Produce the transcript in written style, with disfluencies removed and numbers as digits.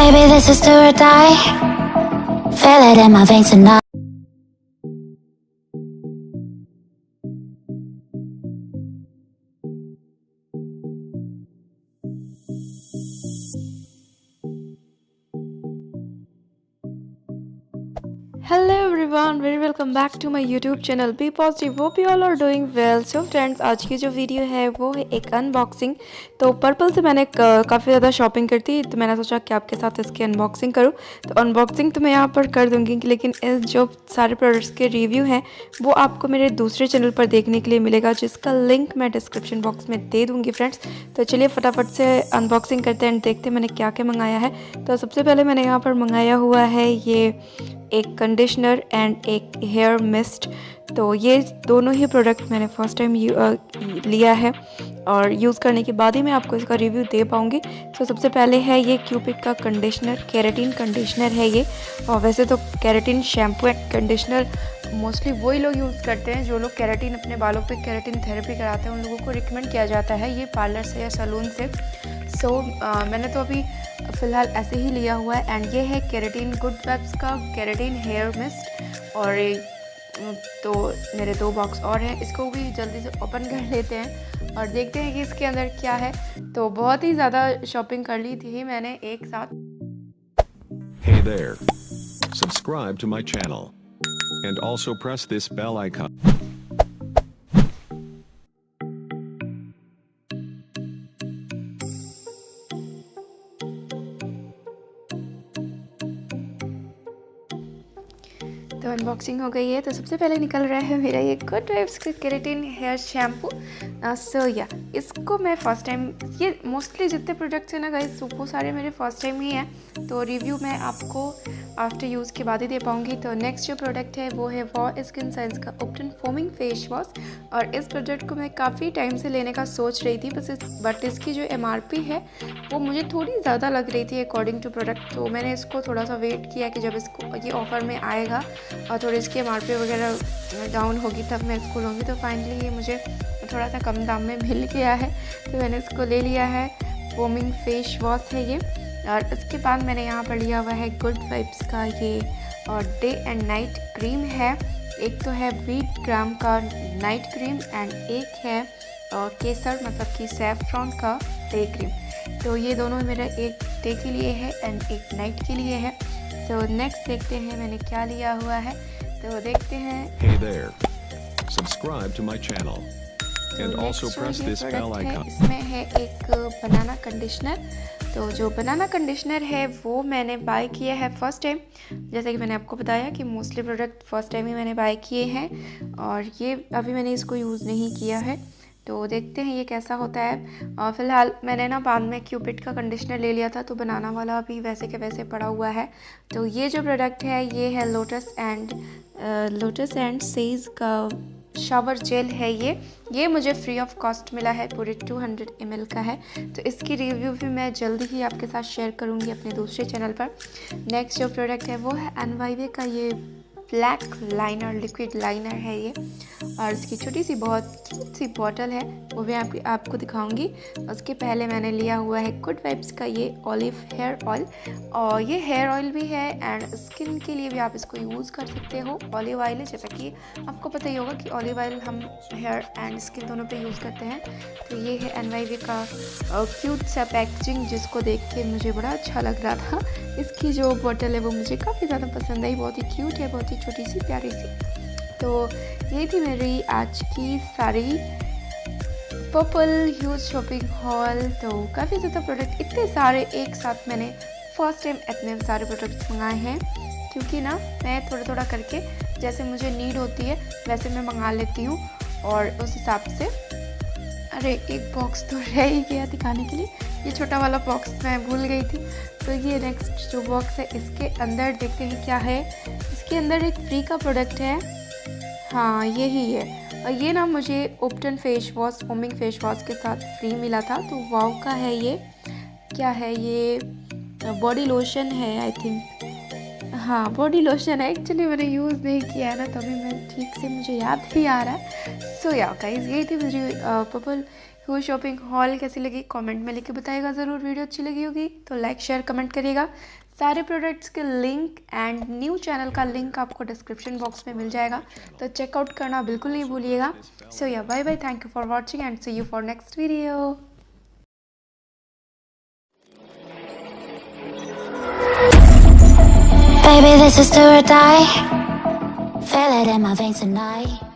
Baby, this is do or die. Feel it in my veins tonight. Hello everyone, very welcome back to my YouTube channel. Be positive, hope you all are doing well. So friends, आज की जो video है वो है एक unboxing. तो purple से मैंने काफ़ी ज़्यादा शॉपिंग करती, तो मैंने सोचा कि आपके साथ इसकी अनबॉक्सिंग करूँ। तो अनबॉक्सिंग तो मैं यहाँ पर कर दूँगी, लेकिन इस जो सारे प्रोडक्ट्स के रिव्यू हैं वो आपको मेरे दूसरे चैनल पर देखने के लिए मिलेगा, जिसका लिंक मैं डिस्क्रिप्शन बॉक्स में दे दूँगी फ्रेंड्स। तो चलिए फटाफट से अनबॉक्सिंग करते हैं, देखते हैं मैंने क्या क्या मंगाया है। तो सबसे पहले मैंने यहाँ पर मंगाया हुआ है ये एक कंडीशनर एंड एक हेयर मिस्ट। तो ये दोनों ही प्रोडक्ट मैंने फर्स्ट टाइम लिया है और यूज़ करने के बाद ही मैं आपको इसका रिव्यू दे पाऊँगी। तो सबसे पहले है ये क्यूपिड का कंडीशनर, केराटिन कंडीशनर है ये। और वैसे तो keratin shampoo and conditioner mostly वही लोग यूज़ करते हैं जो लोग केराटिन अपने बालों पे केराटिन थेरेपी कराते हैं, उन लोगों को रिकमेंड किया जाता है ये पार्लर से या सैलून से। सो मैंने तो अभी फ़िलहाल ऐसे ही लिया हुआ है। एंड ये है केराटिन गुड वेब्स का केराटिन हेयर मिस्ट। और तो मेरे 2 बॉक्स और हैं, इसको भी जल्दी से ओपन कर लेते हैं और देखते हैं कि इसके अंदर क्या है। तो बहुत ही ज़्यादा शॉपिंग कर ली थी मैंने एक साथ। Hey there. Subscribe to my channel. And also press this bell icon. तो अनबॉक्सिंग हो गई है। तो सबसे पहले निकल रहा है मेरा ये गुड वाइब्स का केराटिन हेयर शैम्पू। सो या इसको मैं फ़र्स्ट टाइम, ये मोस्टली जितने प्रोडक्ट्स हैं ना गाइस वो सारे मेरे फर्स्ट टाइम ही हैं। तो रिव्यू मैं आपको आफ्टर यूज़ के बाद ही दे पाऊँगी। तो नेक्स्ट जो प्रोडक्ट है वो है वॉ स्किन साइंस का उबटन फोमिंग फेस वॉश। और इस प्रोडक्ट को मैं काफ़ी टाइम से लेने का सोच रही थी, बट इसकी जो MRP है वो मुझे थोड़ी ज़्यादा लग रही थी अकॉर्डिंग टू प्रोडक्ट। तो मैंने इसको थोड़ा सा वेट किया कि जब इसको ये ऑफ़र में आएगा और थोड़ी इसकी MRP वगैरह डाउन होगी तब मैं इसको लूँगी। तो फाइनली ये मुझे थोड़ा सा कम दाम में मिल गया है, तो मैंने इसको ले लिया है। फोमिंग फेस वॉश है ये। और इसके बाद मैंने यहाँ पर लिया हुआ है गुड वाइब्स का ये और डे एंड नाइट क्रीम है। एक तो है व्हीटग्राम का नाइट क्रीम एंड एक है केसर मतलब कि सैफ्रॉन का डे क्रीम। तो ये दोनों मेरा एक डे के लिए है एंड एक नाइट के लिए है। तो नेक्स्ट देखते हैं मैंने क्या लिया हुआ है। तो देखते हैं। Hey there. Subscribe to my channel. And also press this bell icon. इसमें है एक बनाना कंडीशनर। तो जो बनाना कंडीशनर है वो मैंने बाय किया है फर्स्ट टाइम। जैसे कि मैंने आपको बताया कि मोस्टली प्रोडक्ट फर्स्ट टाइम ही मैंने बाय किए हैं और ये अभी मैंने इसको यूज़ नहीं किया है। तो देखते हैं ये कैसा होता है। और फ़िलहाल मैंने ना बाद में क्यूपिड का कंडीशनर ले लिया था, तो बनाना वाला अभी वैसे के वैसे पड़ा हुआ है। तो ये जो प्रोडक्ट है ये है लोटस एंड सेज का शावर जेल है ये मुझे फ्री ऑफ कॉस्ट मिला है, पूरे 200 ml का है। तो इसकी रिव्यू भी मैं जल्दी ही आपके साथ शेयर करूंगी अपने दूसरे चैनल पर। नेक्स्ट जो प्रोडक्ट है वो है NYV का ये ब्लैक लाइनर, लिक्विड लाइनर है ये। और इसकी छोटी सी बहुत क्यूट सी बॉटल है, वो भी आपको दिखाऊंगी। उसके पहले मैंने लिया हुआ है गुड वाइब्स का ये ऑलिव हेयर ऑयल। और ये हेयर ऑयल भी है एंड स्किन के लिए भी आप इसको यूज़ कर सकते हो। ऑलिव ऑयल है, जैसा कि आपको पता ही होगा कि ऑलिव ऑयल हम हेयर एंड स्किन दोनों पे यूज़ करते हैं। तो ये है NYV का क्यूट सा पैकेजिंग, जिसको देख के मुझे बड़ा अच्छा लग रहा था। इसकी जो बॉटल है वो मुझे काफ़ी ज़्यादा पसंद आई, बहुत ही क्यूट है, बहुत ही छोटी सी प्यारी सी। तो ये थी मेरी आज की सारी पर्पल ह्यूज शॉपिंग हॉल। तो काफ़ी ज़्यादा प्रोडक्ट, इतने सारे एक साथ मैंने फर्स्ट टाइम इतने सारे प्रोडक्ट्स मंगाए हैं, क्योंकि ना मैं थोड़ा थोड़ा करके जैसे मुझे नीड होती है वैसे मैं मंगा लेती हूँ। और उस हिसाब से अरे एक बॉक्स तो रह ही गया दिखाने के लिए, ये छोटा वाला बॉक्स मैं भूल गई थी। तो ये नेक्स्ट जो बॉक्स है इसके अंदर देखते हैं क्या है। इसके अंदर एक फ्री का प्रोडक्ट है, हाँ यही है। और ये ना मुझे उबटन face wash foaming face wash के साथ फ्री मिला था। तो वाव का है ये, क्या है ये, बॉडी लोशन है आई थिंक। हाँ बॉडी लोशन है, एक्चुअली मैंने यूज़ नहीं किया है ना, तभी मैं ठीक से मुझे याद भी आ रहा है। सो या गाइस, यही थी मेरी पर्पल वो शॉपिंग हॉल कैसी लगी कमेंट में लिख के बताइएगा ज़रूर। वीडियो अच्छी लगी होगी तो लाइक शेयर कमेंट करिएगा। सारे प्रोडक्ट्स के लिंक एंड न्यू चैनल का लिंक आपको डिस्क्रिप्शन बॉक्स में मिल जाएगा, तो चेकआउट करना बिल्कुल नहीं भूलिएगा। So yeah bye bye, thank you for watching and see you for next video. Baby, this is do or die. Feel it in my veins tonight.